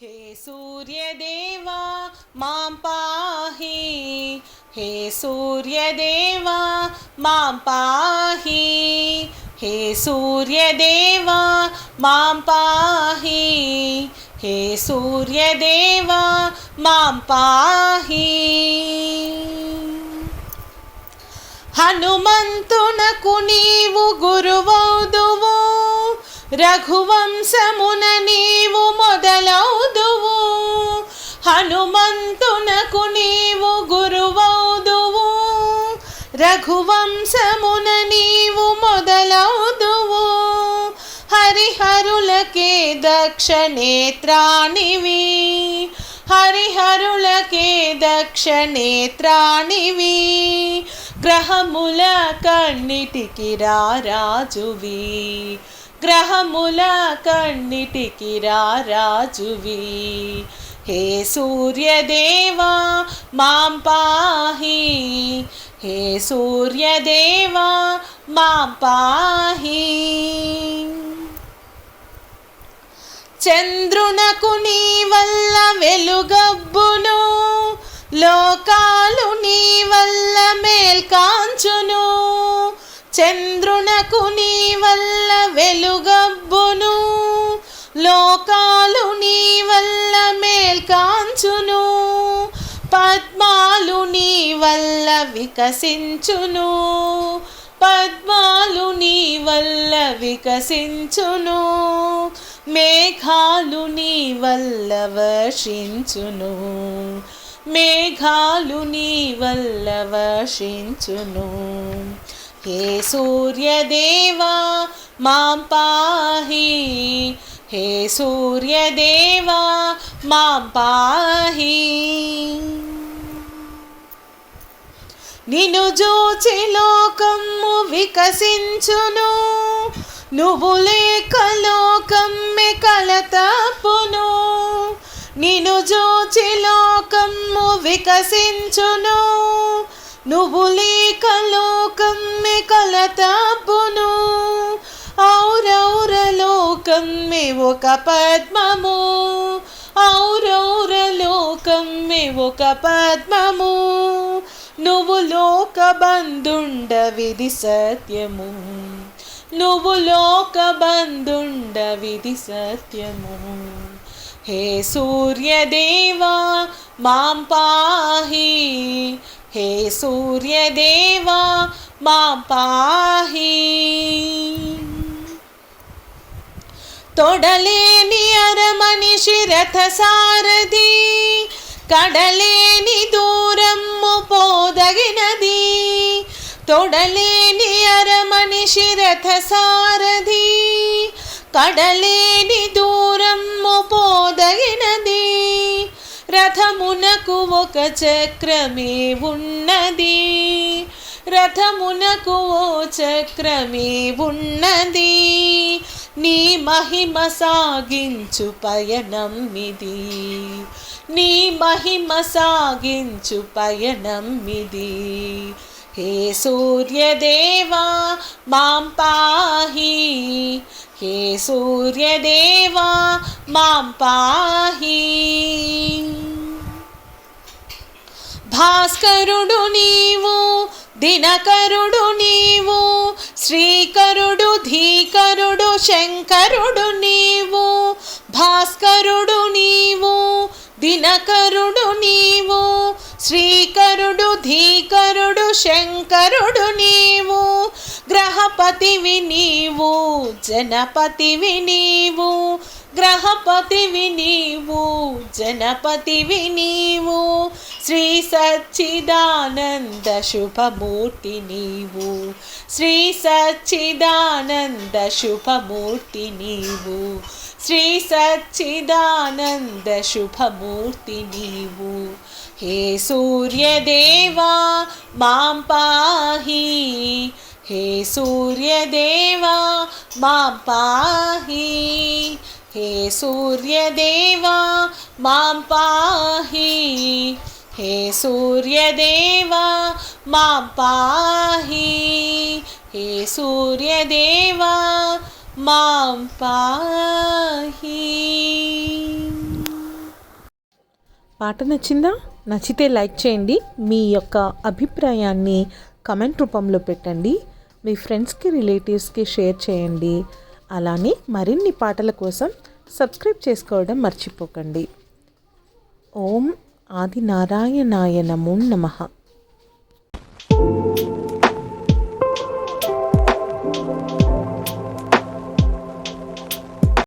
हे सूर्यदेवा मां पाहि, हे सूर्यदेवा मां पाहि, हे सूर्यदेवा मां पाहि, हे सूर्यदेवा मां पाहि। హనుమంతునకు నీవు గురువౌదువు, రఘువంశమున నీవు మొదలౌదువు. హనుమంతునకు నీవు గురువౌదువు, రఘువంశమున నీవు మొదలౌదువు. హరిహరులకే దక్ష నేత్రానివి, హరిహరులకే దక్ష నేత్రానివి. గ్రహముల కన్నిటికి రారాజువి, గ్రహముల కన్నిటికి రారాజువి. హే సూర్యదేవా మాం పాహి, హే సూర్యదేవా మాం పాహి. చంద్రునకు నీ వల్ల వెలుగబ్బును, లోకాలు నీ వల్ల మేల్కాంచును. చంద్రునకు నీ వల్ల వెలుగబ్బును, లోకాలు నీ వల్ల మేల్కాంచును. పద్మాలు నీ వల్ల వికసించును, పద్మాలు నీ వల్ల వికసించును. మేఘాలు నీ వల్ల వర్షించును, మేఘాలు నీ వల్ల వర్షించును. హే సూర్యదేవా మాం పాహి, హే సూర్యదేవా మాం పాహి. నిన్ను చూచి లోకము వికసించును, నువ్వు లేక లోకమ్మె కలతప్పును. నిన్ను చూచి లోకము వికసించును, నువ్వు లేక లోకమ్మె కలతప్పును. ఔరౌర లోకమ్మె ఒక పద్మము, ఔరౌర లోకమ్మె ఒక పద్మము. నువ్వు లోక బంధుండవిది సత్యము, నువ్వు లోక బంధుండవిది సత్యము. హే సూర్యదేవా మాం పాహి, హే సూర్యదేవా మాం పాహి. తొడలేని అరమనిషి రథసారథి, కడలేని దూరము పోదగినది. తొడలేని అరమనిషి రథసారథి, కడలేని దూరము పోదగినది. రథమునకు ఒక చక్రమే ఉన్నది, రథమునకు ఓ చక్రమే ఉన్నది. నీ మహిమ సాగించు పయనం ఇది, నీ మహిమ సాగించు పయనం ఇది. హే సూర్యదేవా మాం పాహి, హే సూర్యదేవా మాం పాహి. భాస్కరుడు నీవు, దినకరుడు నీవు, శ్రీకరుడు ధీకరుడు శంకరుడు నీవు. భాస్కరుడు నీవు, దినకరుడు నీవు, శ్రీకరుడు ధీకరుడు శంకరుడు నీవు. గ్రహపతివి నీవు, జనపతివి నీవు, గ్రహపతివి నీవు, జనపతివి నీవు. శ్రీ సచ్చిదానంద శుభమూర్తి నీవు, శ్రీ సచ్చిదానంద శుభమూర్తి నీవు, శ్రీ సచ్చిదానంద శుభమూర్తి నీవు. హే సూర్యదేవా మాం పాహి, హే సూర్యదేవా మాం పాహి, హే సూర్యదేవా మాం పాహి, హే సూర్యదేవా మాం పాహి, హే సూర్యదేవా మాం పాహి. పాట నచ్చిందా? నచ్చితే లైక్ చేయండి. మీ యొక్క అభిప్రాయాన్ని కమెంట్ రూపంలో పెట్టండి. మీ ఫ్రెండ్స్కి రిలేటివ్స్కి షేర్ చేయండి. అలానే మరిన్ని పాటల కోసం సబ్స్క్రైబ్ చేసుకోవడం మర్చిపోకండి. ఓం ఆది నారాయణాయ నమో నమః.